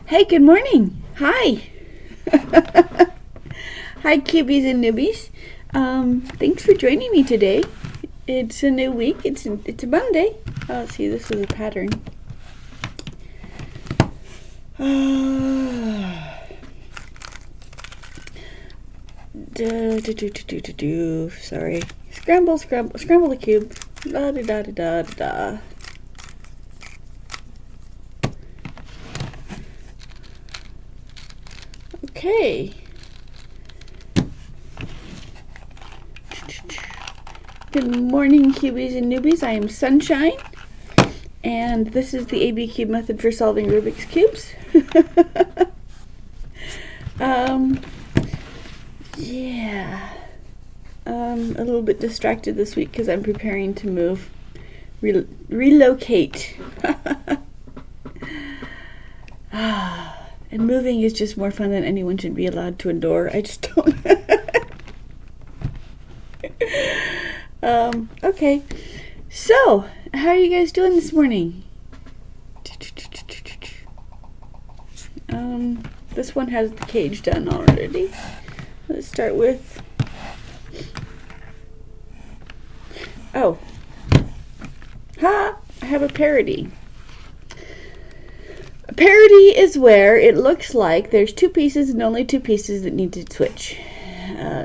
Hey, good morning. Hi. Hi, cubies and newbies. Thanks for joining me today. It's a new week. It's a Monday. Oh, let's see, this is a pattern. Sorry. Scramble the cube. Da da da da da. Okay. Good morning, cubies and newbies. I am Sunshine, and this is the ABCube method for solving Rubik's cubes. Yeah. A little bit distracted this week because I'm preparing to move, relocate. And moving is just more fun than anyone should be allowed to endure. I just don't. Okay. So, how are you guys doing this morning? This one has the cage done already. Let's start with... Oh. Ha! I have a parody. A parody is where it looks like there's two pieces and only two pieces that need to switch.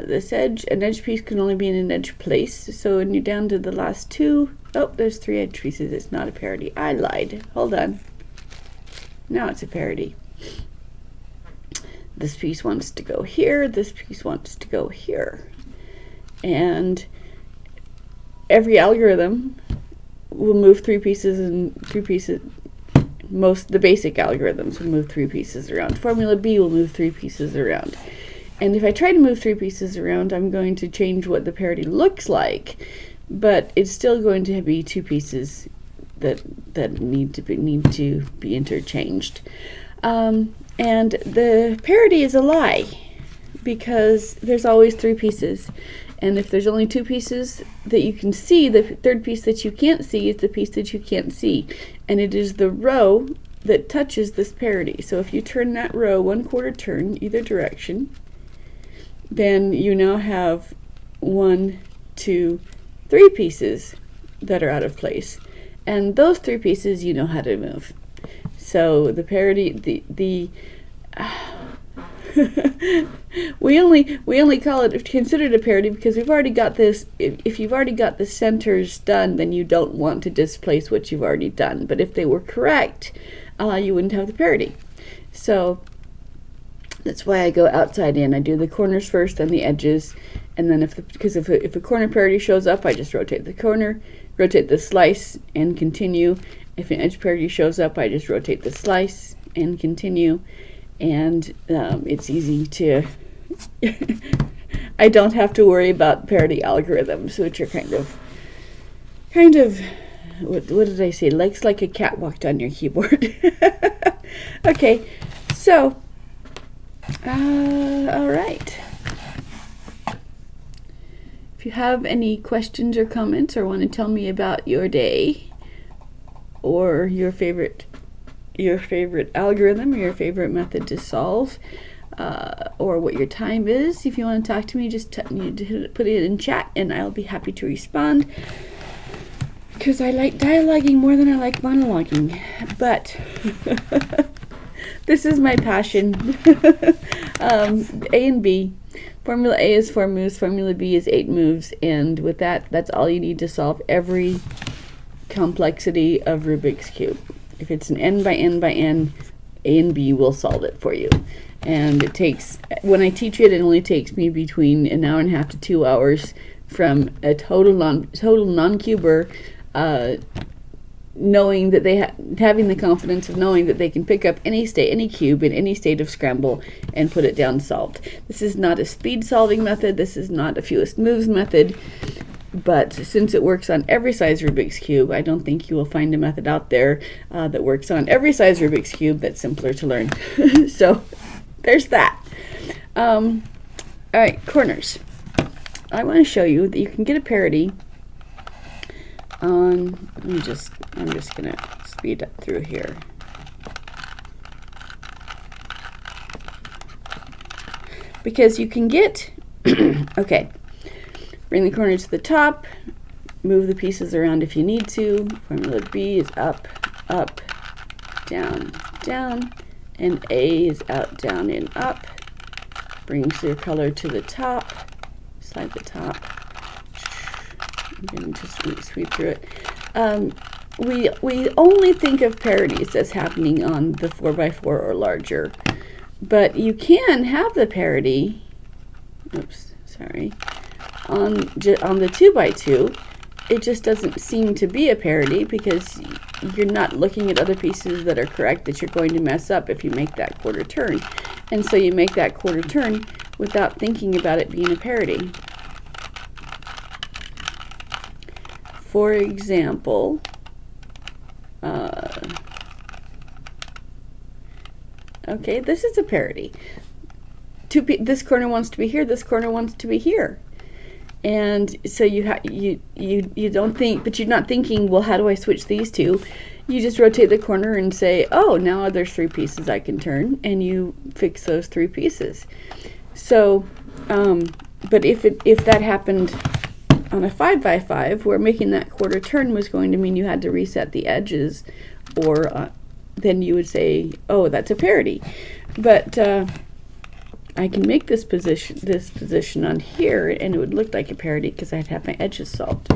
This edge, an edge piece can only be in an edge place. So when you're down to the last two, oh, there's three edge pieces. It's not a parody. I lied. Hold on. Now it's a parody. This piece wants to go here. This piece wants to go here. And every algorithm will move three pieces and three pieces. The basic algorithms will move three pieces around. Formula B will move three pieces around. And if I try to move three pieces around, I'm going to change what the parity looks like, but it's still going to be two pieces that need to be interchanged. And the parity is a lie because there's always three pieces. And if there's only two pieces that you can see, the third piece that you can't see is the piece that you can't see. And it is the row that touches this parity. So if you turn that row 1/4 turn either direction, then you now have 1, 2, 3 pieces that are out of place. And those three pieces you know how to move. So the parity, we only call it considered a parity because we've already got this. If you've already got the centers done, then you don't want to displace what you've already done. But if they were correct, you wouldn't have the parity. So that's why I go outside in. I do the corners first, then the edges, and then if a corner parity shows up, I just rotate the corner, rotate the slice, and continue. If an edge parity shows up, I just rotate the slice and continue. And it's easy to, I don't have to worry about parity algorithms, which are kind of, what did I say? Legs like a cat walked on your keyboard. Okay, so, all right. If you have any questions or comments or want to tell me about your day or your favorite algorithm or your favorite method to solve, or what your time is, if you want to talk to me, just put it in chat and I'll be happy to respond, because I like dialoguing more than I like monologuing, but this is my passion. A and B. Formula A is 4 moves, Formula B is 8 moves, and with that's all you need to solve every complexity of Rubik's Cube. If it's an n by n by n, A and B will solve it for you. And it takes, when I teach it, it only takes me between an hour and a half to 2 hours from a total non-cuber, knowing that having the confidence of knowing that they can pick up any cube in any state of scramble and put it down solved. This is not a speed solving method. This is not a fewest moves method. But since it works on every size Rubik's Cube, I don't think you will find a method out there that works on every size Rubik's Cube that's simpler to learn. So there's that. All right, corners. I want to show you that you can get a parity on, I'm just going to speed up through here. Because you can get, okay, bring the corner to the top, move the pieces around if you need to. Formula B is up, up, down, down, and A is out, down, and up. Brings your color to the top, slide the top. I'm going to just sweep through it. We only think of parities as happening on the 4x4 or larger. But you can have the parity, oops, sorry, on the 2x2. It just doesn't seem to be a parity because you're not looking at other pieces that are correct that you're going to mess up if you make that quarter turn. And so you make that quarter turn without thinking about it being a parity. For example, okay, this is a parity. This corner wants to be here, this corner wants to be here. And so you don't think, but you're not thinking, well, how do I switch these two? You just rotate the corner and say, oh, now there's 3 pieces I can turn, and you fix those 3 pieces. So, but if that happened on a 5x5, where making that quarter turn was going to mean you had to reset the edges, or then you would say, oh, that's a parity. But I can make this position on here, and it would look like a parity because I'd have my edges solved.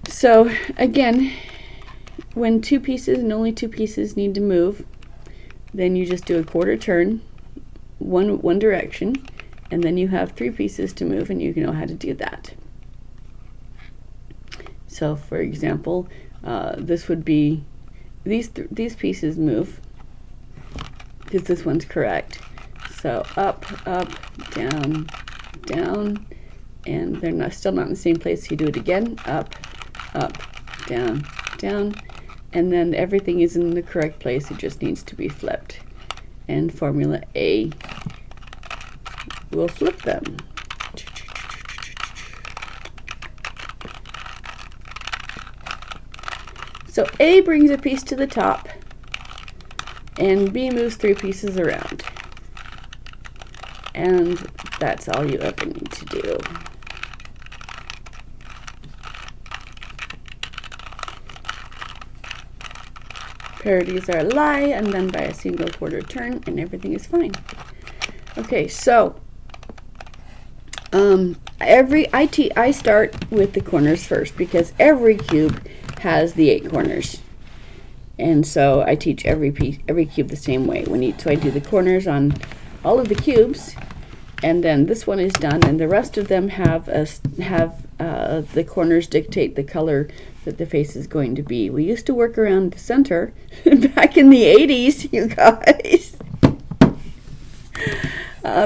So again, when 2 pieces and only 2 pieces need to move, then you just do a quarter turn, one direction, and then you have 3 pieces to move, and you know how to do that. So for example, this would be these pieces move because this one's correct. So up, up, down, down, and they're still not in the same place. You do it again, up, up, down, down, and then everything is in the correct place. It just needs to be flipped. And formula A will flip them. So A brings a piece to the top, and B moves 3 pieces around. And that's all you ever need to do. Parities are a lie, and then by a single quarter turn, and everything is fine. Okay, so I start with the corners first because every cube has the 8 corners, and so I teach every cube the same way. So I do the corners on all of the cubes, and then this one is done, and the rest of them have the corners dictate the color that the face is going to be. We used to work around the center back in the 80s, you guys,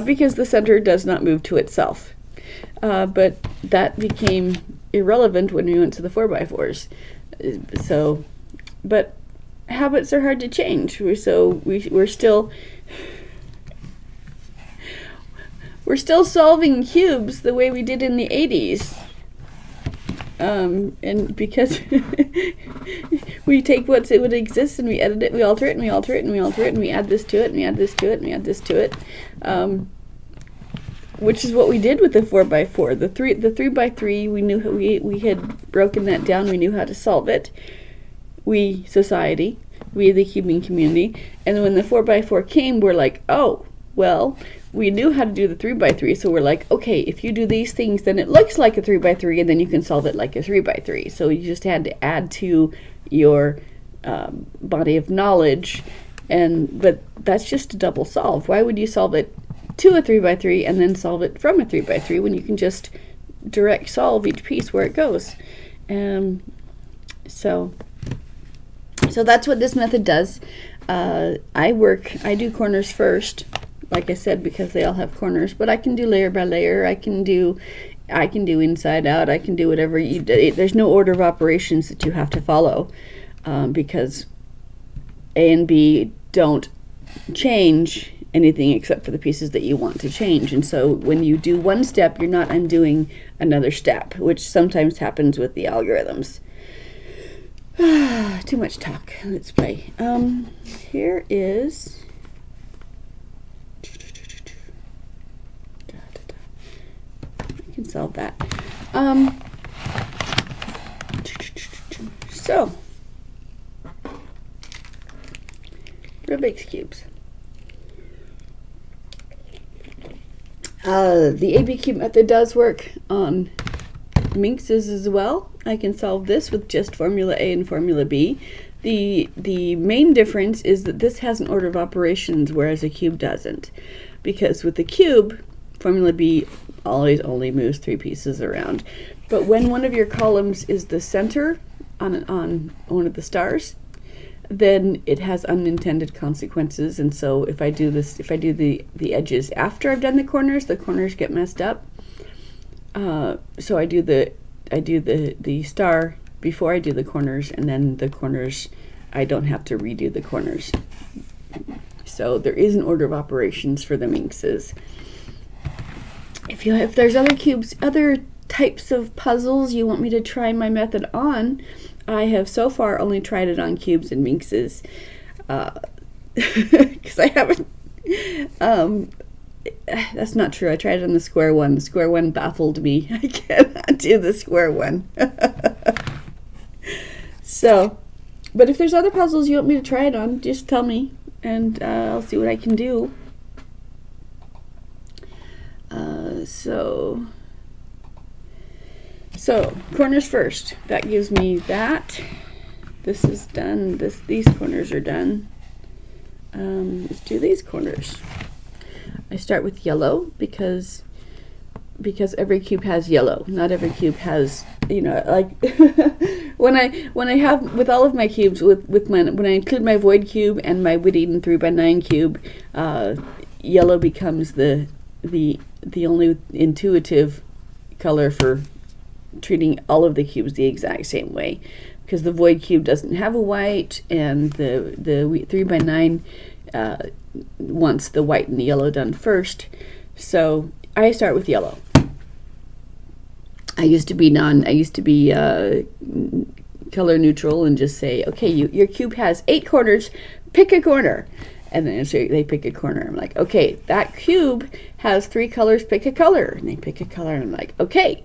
because the center does not move to itself. But that became irrelevant when we went to the 4x4s. So, but habits are hard to change. We're still solving cubes the way we did in the 80s. And because we take what would exist and we edit it, we alter it, and we alter it, and we alter it, and we add this to it, and we add this to it, and we add this to it, which is what we did with the 4x4. The 3x3, we knew we had broken that down. We knew how to solve it. We, society, we the cubing community, and when the 4x4 came, we're like, oh, well, we knew how to do the 3x3, so we're like, okay, if you do these things, then it looks like a 3x3, and then you can solve it like a 3x3. So you just had to add to your body of knowledge, but that's just a double solve. Why would you solve it to a 3x3 and then solve it from a 3x3 when you can just direct solve each piece where it goes? So that's what this method does. I do corners first, like I said, because they all have corners, but I can do layer by layer. I can do I can do inside out. I can do whatever you do. There's no order of operations that you have to follow, because A and B don't change anything except for the pieces that you want to change. And so when you do one step, you're not undoing another step, which sometimes happens with the algorithms. Too much talk. Let's play. Here is... I can solve that. So, Rubik's Cubes. The ABCube method does work on Minxes as well. I can solve this with just formula A and formula B. The main difference is that this has an order of operations, whereas a cube doesn't. Because with the cube, formula B always only moves 3 pieces around. But when one of your columns is the center on one of the stars, then it has unintended consequences. And so if I do this, if I do the edges after I've done the corners get messed up. So I do the star before I do the corners, and then the corners, I don't have to redo the corners. So there is an order of operations for the Minxes. If there's other cubes, other types of puzzles you want me to try my method on, I have so far only tried it on cubes and Minxes, because I haven't, that's not true. I tried it on the square one. The square one baffled me. I cannot do the square one. So, but if there's other puzzles you want me to try it on, just tell me, and I'll see what I can do. So corners first. That gives me that. This is done. These corners are done. Let's do these corners. I start with yellow because every cube has yellow. Not every cube has, you know, like when I have with all of my cubes, when I include my void cube and my Whittington 3x9 cube, yellow becomes the only intuitive color for treating all of the cubes the exact same way, because the void cube doesn't have a white, and the 3x9 wants the white and the yellow done first. So I start with yellow. I used to be color neutral and just say, okay, your cube has 8 corners, pick a corner. And then so they pick a corner. I'm like, okay, that cube has 3 colors, pick a color. And they pick a color, and I'm like, okay,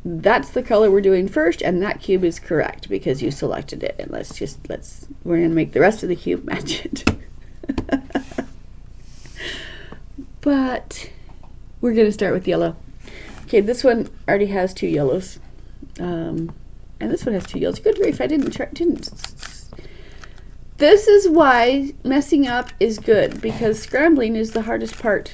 that's the color we're doing first, and that cube is correct because you selected it. And we're gonna make the rest of the cube match it. But we're gonna start with yellow. Okay, this one already has 2 yellows, and this one has 2 yellows. Good grief, I didn't. This is why messing up is good, because scrambling is the hardest part.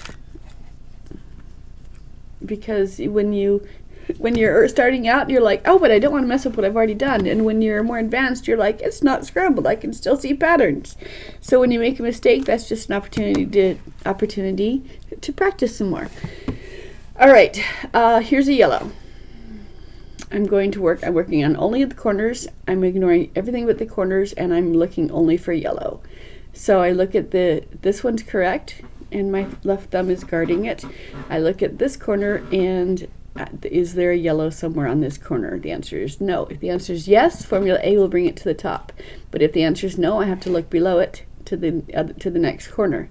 Because when you're starting out, you're like, oh, but I don't want to mess up what I've already done. And when you're more advanced, you're like, it's not scrambled. I can still see patterns. So when you make a mistake, that's just an opportunity to practice some more. All right, here's a yellow. I'm working on only the corners. I'm ignoring everything but the corners, and I'm looking only for yellow. So I look at this one's correct, and my left thumb is guarding it. I look at this corner, and is there a yellow somewhere on this corner? The answer is no. If the answer is yes, formula A will bring it to the top. But if the answer is no, I have to look below it to the next corner.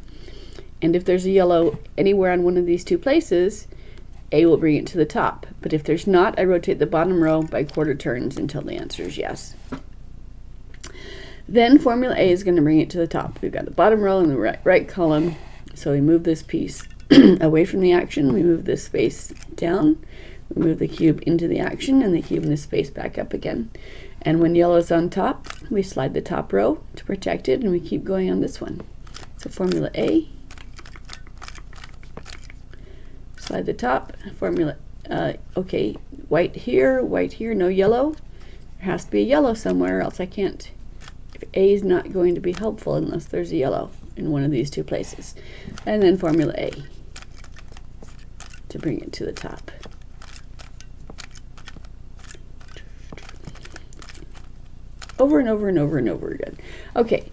And if there's a yellow anywhere on one of these 2 places, A will bring it to the top. But if there's not, I rotate the bottom row by quarter turns until the answer is yes. Then formula A is going to bring it to the top. We've got the bottom row and the right column. So we move this piece away from the action. We move this space down. We move the cube into the action, and the cube in the space back up again. And when yellow is on top, we slide the top row to protect it, and we keep going on this one. So formula A, slide the top, formula, okay, white here, no yellow. There has to be a yellow somewhere, or else I can't. A is not going to be helpful unless there's a yellow in one of these 2 places. And then formula A to bring it to the top. over and over and over and over again. Okay,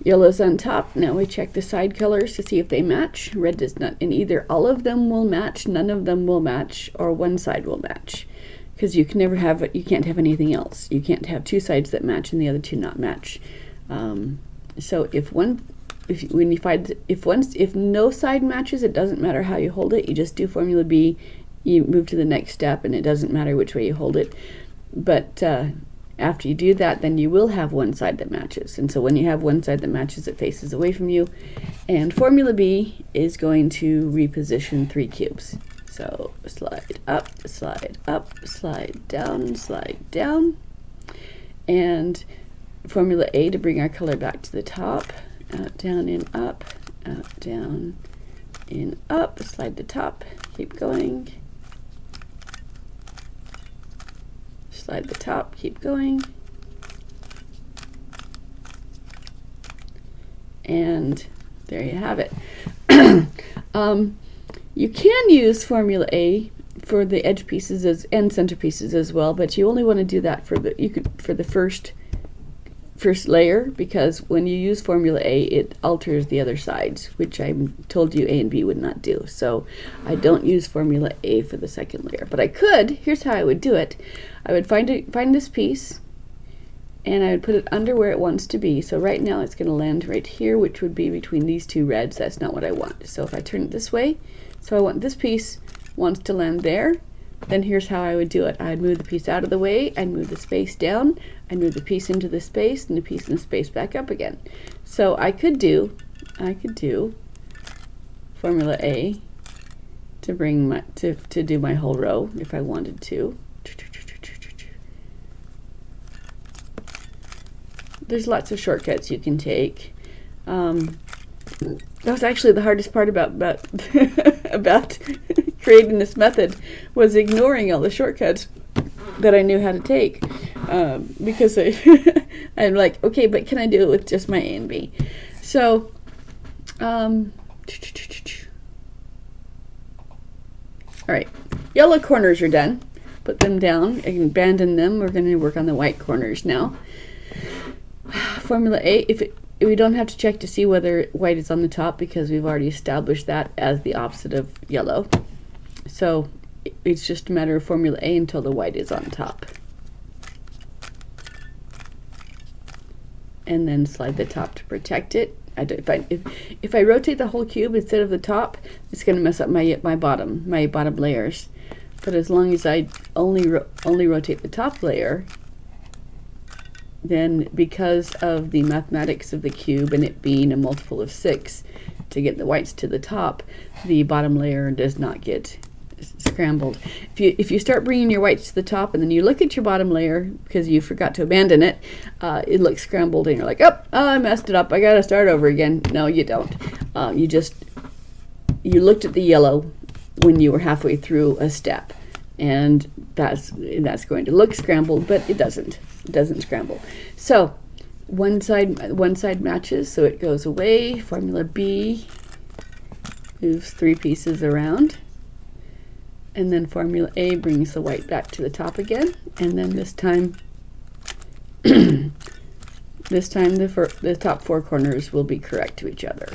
yellow's on top. Now we check the side colors to see if they match. Red does not, and either all of them will match, none of them will match, or one side will match. Because you can never have, you can't have anything else. You can't have two sides that match and the other two not match. So if no side matches, it doesn't matter how you hold it. You just do Formula B. You move to the next step, and it doesn't matter which way you hold it. But after you do that, then you will have one side that matches. And so when you have one side that matches, it faces away from you. And Formula B is going to reposition 3 cubes. So slide up, slide down. And Formula A to bring our color back to the top. Out, down, in, up, out, down, in, up. Slide the top, keep going. Slide the top, keep going. And there you have it. You can use Formula A for the edge pieces and center pieces as well, but you only want to do that for the first layer, because when you use Formula A, it alters the other sides, which I told you A and B would not do. So I don't use Formula A for the second layer, but I could. Here's how I would do it. I would find this piece, and I would put it under where it wants to be. So right now it's going to land right here, which would be between these two reds. That's not what I want. So if I turn it this way, so I want this piece wants to land there, then here's how I would do it. I'd move the piece out of the way, I'd move the space down, I'd move the piece into the space, and the piece in the space back up again. So I could do Formula A to bring my to do my whole row if I wanted to. There's lots of shortcuts you can take. That was actually the hardest part about about creating this method, was ignoring all the shortcuts that I knew how to take, because I'm like, okay, but can I do it with just my A and B? So, all right, yellow corners are done. Put them down and abandon them. We're going to work on the white corners now. Formula A, we don't have to check to see whether white is on the top, because we've already established that as the opposite of yellow. So it's just a matter of Formula A until the white is on top. And then slide the top to protect it. If I rotate the whole cube instead of the top, it's going to mess up my bottom layers. But as long as I only rotate the top layer, then because of the mathematics of the cube and it being a multiple of 6 to get the whites to the top, the bottom layer does not get scrambled. If you start bringing your whites to the top and then you look at your bottom layer because you forgot to abandon it, it looks scrambled and you're like, oh, I messed it up, I gotta start over again. No, you don't. You looked at the yellow when you were halfway through a step, and that's going to look scrambled, but it doesn't scramble. So one side matches, so it goes away. Formula B moves 3 pieces around, and then Formula A brings the white back to the top again, and then this time the top 4 corners will be correct to each other.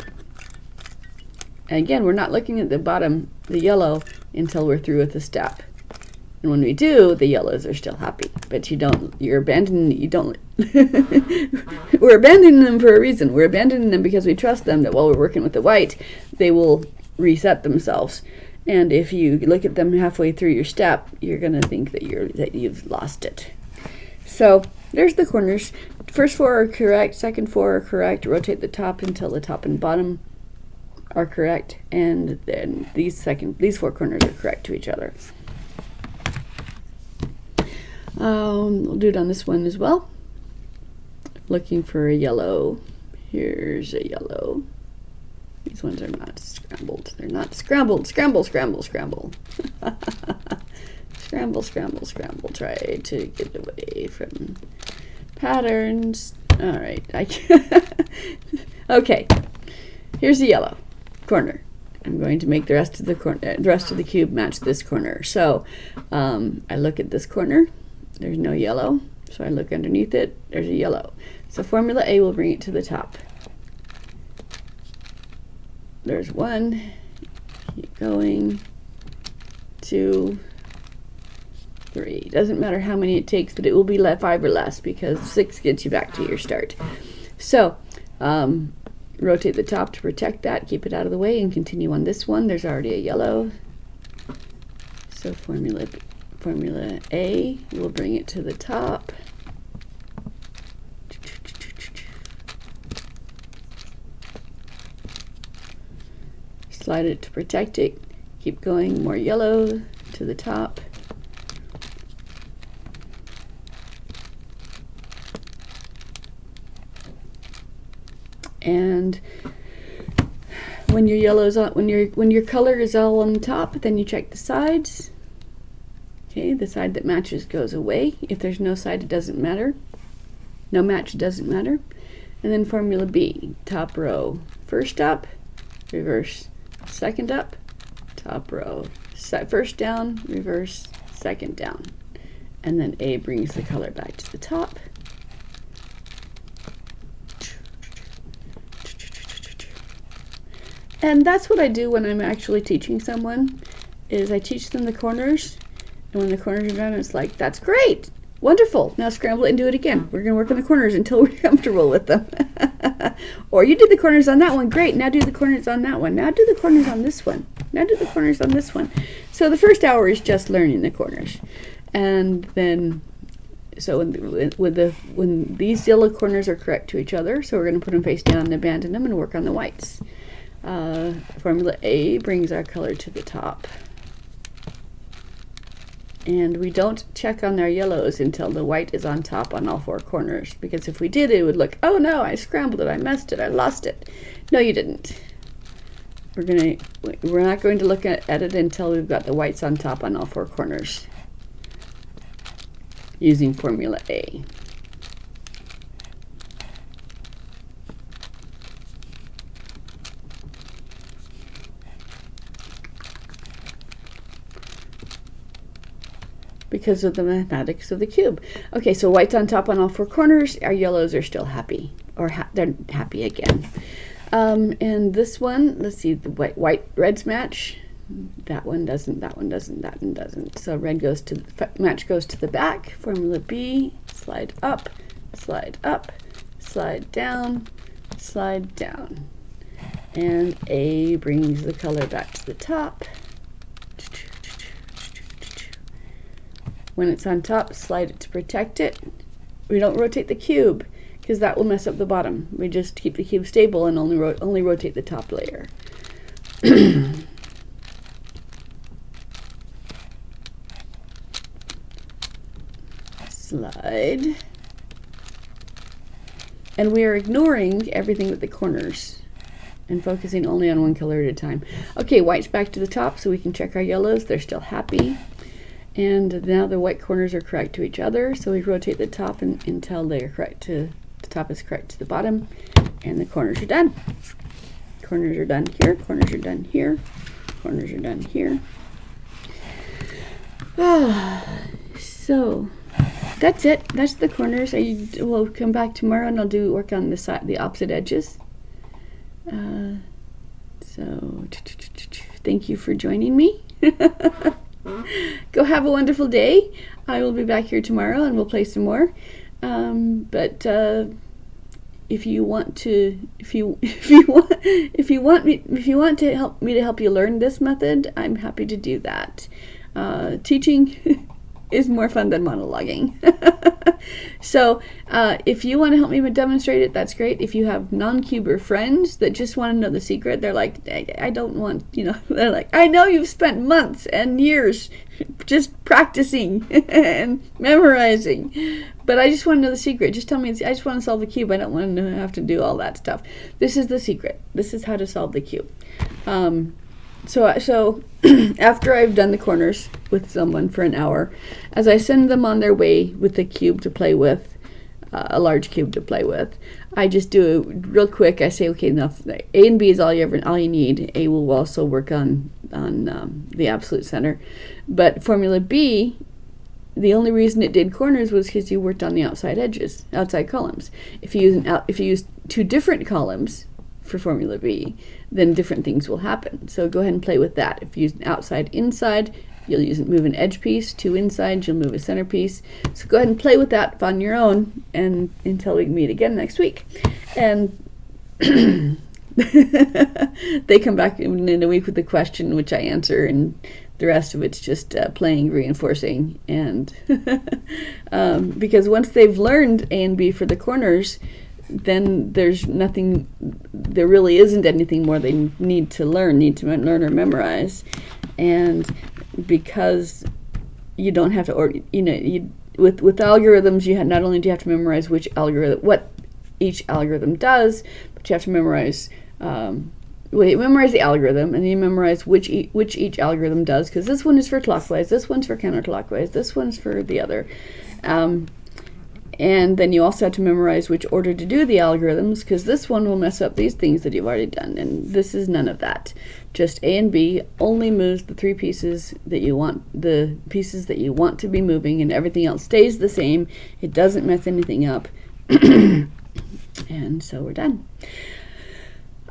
And again, we're not looking at the bottom, the yellow, until we're through with the step. And when we do, the yellows are still happy, but we're abandoning them for a reason. We're abandoning them because we trust them that while we're working with the white, they will reset themselves. And if you look at them halfway through your step, you're going to think that you've lost it. So there's the corners. First 4 are correct, second 4 are correct. Rotate the top until the top and bottom are correct, and then these 4 corners are correct to each other. We'll do it on this one as well. Looking for a yellow. Here's a yellow. These ones are not scrambled. They're not scrambled. Scramble, scramble, scramble. Scramble, scramble, scramble. Try to get away from patterns. All right. Okay. Here's the yellow corner. I'm going to make the rest of the cube match this corner. So I look at this corner. There's no yellow. So I look underneath it, there's a yellow. So formula A will bring it to the top. There's 1, keep going, 2, 3. Doesn't matter how many it takes, but it will be 5 or less because 6 gets you back to your start. So rotate the top to protect that, keep it out of the way, and continue on this one. There's already a yellow. So formula A will bring it to the top. Slide it to protect it. Keep going, more yellow to the top. And when your yellow's on, when your color is all on the top, then you check the sides. Okay, the side that matches goes away. If there's no side, it doesn't matter. No match, it doesn't matter. And then formula B, top row, first up, reverse, second up, top row, first down, reverse, second down. And then A brings the color back to the top. And that's what I do when I'm actually teaching someone, is I teach them the corners, and when the corners are done, it's like, that's great, wonderful, now scramble it and do it again. We're going to work on the corners until we're comfortable with them. Or you did the corners on that one, great, now do the corners on that one, now do the corners on this one, now do the corners on this one. So the first hour is just learning the corners. And then, so when these yellow corners are correct to each other, so we're going to put them face down and abandon them and work on the whites. Formula A brings our color to the top. And we don't check on our yellows until the white is on top on all 4 corners, because if we did, it would look, oh no, I scrambled it, I messed it, I lost it. No, you didn't. We're not going to look at it until we've got the whites on top on all 4 corners using formula A. Because of the mathematics of the cube. Okay, so white's on top on all 4 corners. Our yellows are still happy, or they're happy again. And this one, let's see, the reds match. That one doesn't, that one doesn't, that one doesn't. So red goes to, match goes to the back. Formula B, slide up, slide down, slide down. And A brings the color back to the top. When it's on top, slide it to protect it. We don't rotate the cube because that will mess up the bottom. We just keep the cube stable and only rotate the top layer. Slide. And we are ignoring everything with the corners and focusing only on one color at a time. Okay, white's back to the top so we can check our yellows. They're still happy. And now the white corners are correct to each other, so we rotate the top until they are correct to the top is correct to the bottom, and the corners are done. Corners are done here, corners are done here, corners are done here. So that's it. That's the corners. We'll come back tomorrow and I'll work on the opposite edges. So thank you for joining me. Go have a wonderful day. I will be back here tomorrow and we'll play some more. But if you want to help you learn this method, I'm happy to do that. Teaching is more fun than monologuing. So if you want to help me demonstrate it, that's great. If you have non-cuber friends that just want to know the secret, they're like, I don't want, they're like, I know you've spent months and years just practicing and memorizing, but I just want to know the secret. Just tell me, I just want to solve the cube. I don't want to have to do all that stuff. This is the secret. This is how to solve the cube. So after I've done the corners with someone for an hour, as I send them on their way with the cube to play with, a large cube to play with, I just do it real quick. I say, okay, enough. A and B is all you need. A will also work on the absolute center, but formula B the only reason it did corners was because you worked on the outside edges, outside columns. If you use two different columns for Formula B, then different things will happen. So go ahead and play with that. If you use an outside inside, you'll move an edge piece. Two inside, you'll move a center piece. So go ahead and play with that on your own, and until we meet again next week. And they come back in a week with a question, which I answer, and the rest of it's just playing, reinforcing, and because once they've learned A and B for the corners, then there really isn't anything more they need to learn or memorize. And because you don't have to, with algorithms, not only do you have to memorize what each algorithm does, but you have to memorize memorize the algorithm, and then you memorize which each algorithm does, because this one is for clockwise, this one's for counterclockwise, this one's for the other. And then you also have to memorize which order to do the algorithms, because this one will mess up these things that you've already done, and this is none of that. Just A and B only moves the three pieces that you want, the pieces that you want to be moving, and everything else stays the same. It doesn't mess anything up. And so we're done.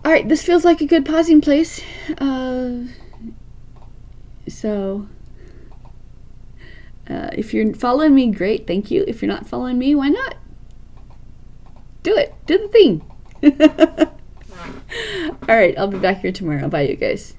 All right, this feels like a good pausing place. If you're following me, great, thank you. If you're not following me, why not? Do it. Do the thing. All right, I'll be back here tomorrow. Bye, you guys.